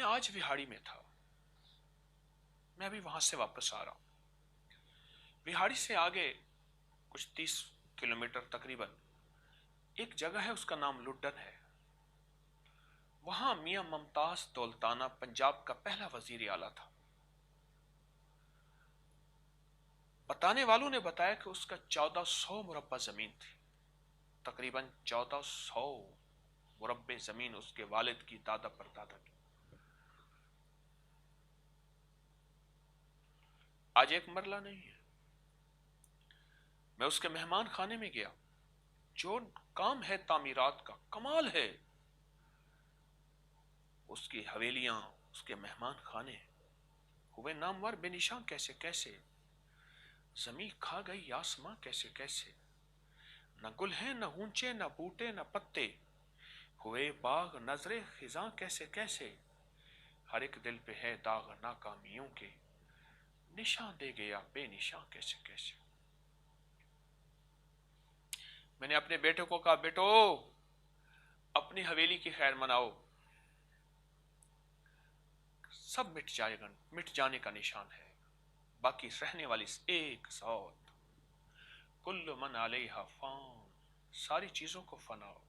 میں آج وہاڑی میں تھا، میں ابھی وہاں سے واپس آ رہا ہوں۔ وہاڑی سے آگے کچھ 30 کلومیٹر تقریباً ایک جگہ ہے، اس کا نام لڈن ہے۔ وہاں میاں ممتاز دولتانہ پنجاب کا پہلا وزیر اعلیٰ تھا۔ بتانے والوں نے بتایا کہ اس کا 1400 مربع زمین تھی، تقریباً 1400 مربع زمین اس کے والد کی، دادا پردادا کی۔ آج ایک مرلہ نہیں ہے۔ میں اس کے مہمان خانے میں گیا، جو کام ہے تعمیرات کا، کمال ہے۔ اس کی حویلیاں، اس کے مہمان خانے ہوئے نامور بے نشان کیسے کیسے، زمین کھا گئی آسماں کیسے کیسے، نہ گل ہیں نہ اونچے نہ بوٹے نہ پتے، ہوئے باغ نظر خزاں کیسے کیسے، ہر ایک دل پہ ہے داغ ناکامیوں کے، نشان دے گیا بے نشان کیسے کیسے۔ میں نے اپنے بیٹے کو کہا، بیٹو اپنی حویلی کی خیر مناؤ، سب مٹ جائے گا، مٹ جانے کا نشان ہے، باقی رہنے والی ایک ذات، کل من علیہا فان، ساری چیزوں کو فنا ہو۔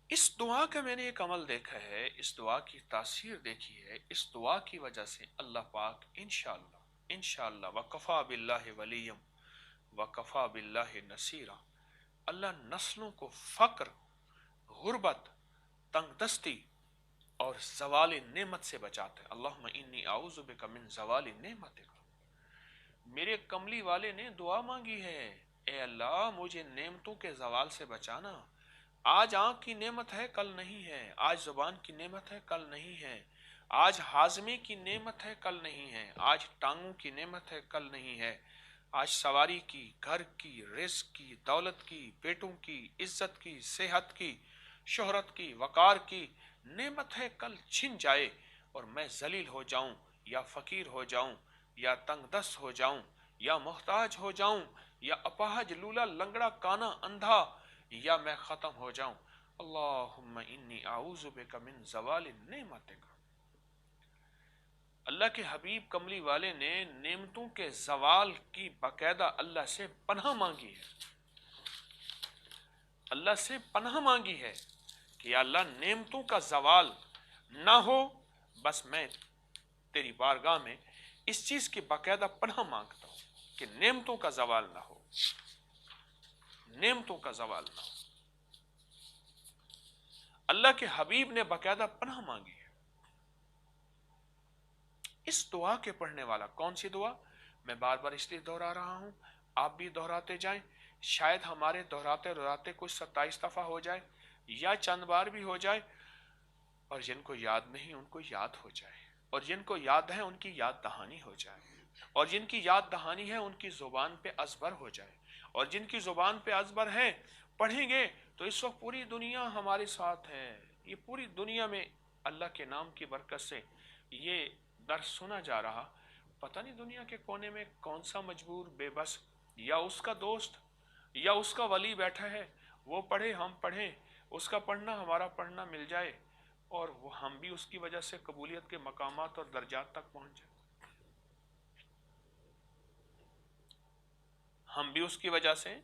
اس دعا کا میں نے ایک عمل دیکھا ہے، اس دعا کی تاثیر دیکھی ہے، اس دعا کی وجہ سے اللہ پاک انشاءاللہ وکفا باللہ ولیم وکفا باللہ نصیرا، اللہ نسلوں کو فقر، غربت، تنگ دستی اور زوال نعمت سے بچاتا ہے۔ اللہم انی اعوذ بک من زوال نعمتک، میرے کملی والے نے دعا مانگی ہے، اے اللہ مجھے نعمتوں کے زوال سے بچانا۔ آج آنکھ کی نعمت ہے کل نہیں ہے، آج زبان کی نعمت ہے کل نہیں ہے، آج ہاضمے کی نعمت ہے کل نہیں ہے، آج ٹانگوں کی نعمت ہے کل نہیں ہے، آج سواری کی، گھر کی، رزق کی، دولت کی، بیٹوں کی، عزت کی، صحت کی، شہرت کی، وقار کی نعمت ہے کل چھن جائے اور میں ذلیل ہو جاؤں یا فقیر ہو جاؤں یا تنگ دست ہو جاؤں یا محتاج ہو جاؤں یا اپاہج لولا لنگڑا کانا اندھا یا میں ختم ہو جاؤں۔ اللہم انی اعوذ بک من زوال نعمتک۔ اللہ کے حبیب کملی والے نے نعمتوں کے زوال کی باقاعدہ اللہ سے پناہ مانگی ہے، اللہ سے پناہ مانگی ہے کہ یا اللہ نعمتوں کا زوال نہ ہو، بس میں تیری بارگاہ میں اس چیز کی باقاعدہ پناہ مانگتا ہوں کہ نعمتوں کا زوال نہ ہو، نعمتوں کا زوال نہ ہو۔ اللہ کے حبیب نے باقاعدہ پناہ مانگی ہے۔ اس دعا کے پڑھنے والا، کون سی دعا؟ میں بار بار اس لیے دہرا رہا ہوں، آپ بھی دہراتے جائیں، شاید ہمارے دہراتے دہراتے کچھ 27 دفعہ ہو جائے یا چند بار بھی ہو جائے، اور جن کو یاد نہیں ان کو یاد ہو جائے، اور جن کو یاد ہے ان کی یاد دہانی ہو جائے، اور جن کی یاد دہانی ہے ان کی زبان پہ ازبر ہو جائے، اور جن کی زبان پہ ازبر ہے پڑھیں گے تو اس وقت پوری دنیا ہمارے ساتھ ہے، یہ پوری دنیا میں اللہ کے نام کی برکت سے یہ درس سنا جا رہا، پتہ نہیں دنیا کے کونے میں کون سا مجبور بے بس یا اس کا دوست یا اس کا ولی بیٹھا ہے، وہ پڑھے ہم پڑھیں، اس کا پڑھنا ہمارا پڑھنا مل جائے اور وہ ہم بھی اس کی وجہ سے قبولیت کے مقامات اور درجات تک پہنچ جائیں، ہم بھی اس کی وجہ سے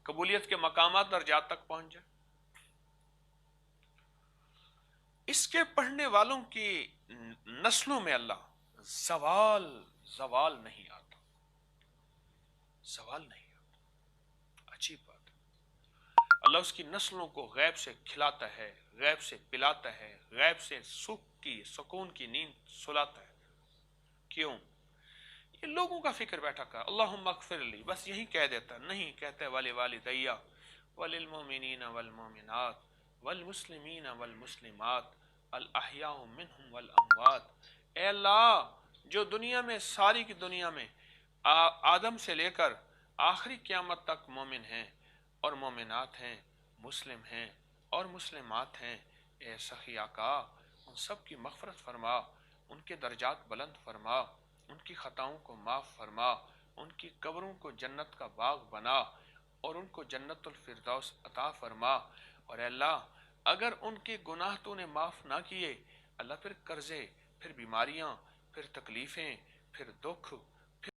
قبولیت کے مقامات درجات تک پہنچ جائیں۔ اس کے پڑھنے والوں کی نسلوں میں اللہ زوال نہیں آتا، زوال نہیں آتا۔ عجیب بات ہے، اللہ اس کی نسلوں کو غیب سے کھلاتا ہے، غیب سے پلاتا ہے، غیب سے سکون کی نیند سلاتا ہے۔ کیوں؟ یہ لوگوں کا فکر بیٹھا کر اللہم اغفر لی بس یہی کہہ دیتا نہیں، کہتے ولی والدیہ وللمؤمنین والمؤمنات والمسلمین والمسلمات الاحیاء منہم والاموات۔ اے اللہ جو دنیا میں، ساری کی دنیا میں آدم سے لے کر آخری قیامت تک مومن ہیں اور مومنات ہیں، مسلم ہیں اور مسلمات ہیں، اے سخی آقا ان سب کی مغفرت فرما، ان کے درجات بلند فرما، ان کی خطاؤں کو معاف فرما، ان کی قبروں کو جنت کا باغ بنا، اور ان کو جنت الفردوس عطا فرما۔ اور اے اللہ اگر ان کے گناہ تو نے معاف نہ کیے اللہ، پھر قرضے، پھر بیماریاں، پھر تکلیفیں، پھر دکھ،